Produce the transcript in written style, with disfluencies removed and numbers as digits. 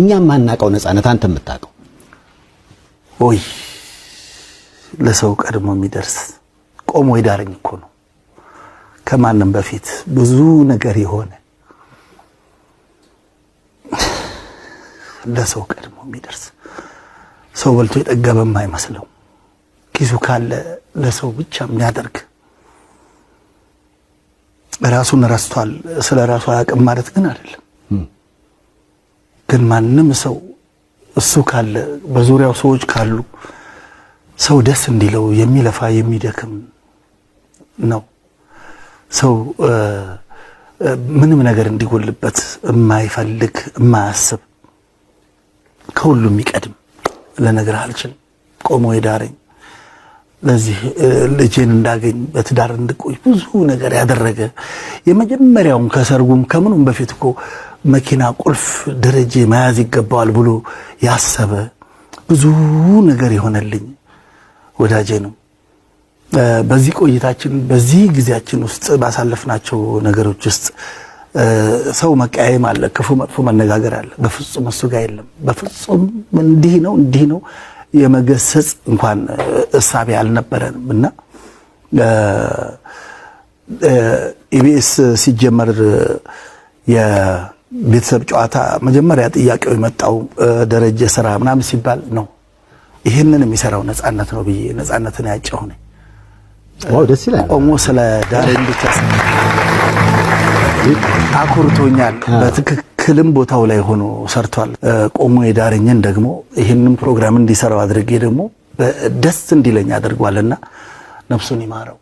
እኛም ማናቀው ነፃነት አንተ የምታቀው ወይ ለሰው ቀድሞ የሚደርስ ቆሞ ይዳረኝ እኮ ነው። ከማንም በፊት ብዙ ነገር የሆነ ለሰው ቀድሞ የሚደርስ ሰው በልቶ የጠገበም አይመስለው ኪሱ ካለ ለሰው ብቻ የሚያደርግ ራሱን ረስቷል ስለራሱ አያውቅም ማለት ግን አይደለም። ግን ማንም ሰው እሱ ካለ በዙሪያው ሰዎች ካሉ ሰው ደስ እንዲለው የሚለፋ የሚደክም ነው። ሰው ምንም ነገር እንዲጎልበት የማይፈልግ የማያስብ ከሁሉ የሚቀድም ለነገር አልችልም ቆሞ ይዳረኝ ለዚህ ልጄን እንዳገኝ በትዳር እንድቆይ ብዙ ነገር ያደረገ የመጀመሪያውን ከሰርጉም ከምኑም በፊት እኮ መኪና ቁልፍ ደረጃ መያዝ ይገባዋል ብሎ ያሰበ ብዙ ነገር የሆነልኝ ወዳጄ ነው። በዚህ ቆይታችን በዚህ ጊዜያችን ውስጥ ባሳለፍናቸው ነገሮች ውስጥ ሰው መቀያየም አለ፣ ክፉ መጥፎ መነጋገር አለ። በፍጹም እሱ ጋር የለም። በፍጹም እንዲህ ነው የመገሰጽ እንኳን እሳቤ አልነበረንም። እና ኢቢኤስ ሲጀመር የቤተሰብ ጨዋታ መጀመሪያ ጥያቄው የመጣው ደረጀ ስራ ምናምን ሲባል ነው ይሄንን የሚሰራው ነፃነት ነው ብዬ ነፃነትን ያጨው ነኝ። ዋው ደስ ይላል። ቆሞ ስለ ዳሬን ብቻ አኩርቶኛል። በትክክልም ቦታው ላይ ሆኖ ሰርቷል። ቆሞ የዳረኝን ደግሞ ይሄንን ፕሮግራም እንዲሰራው አድርጌ ደግሞ ደስ እንዲለኝ አድርጓልና ነፍሱን ይማረው።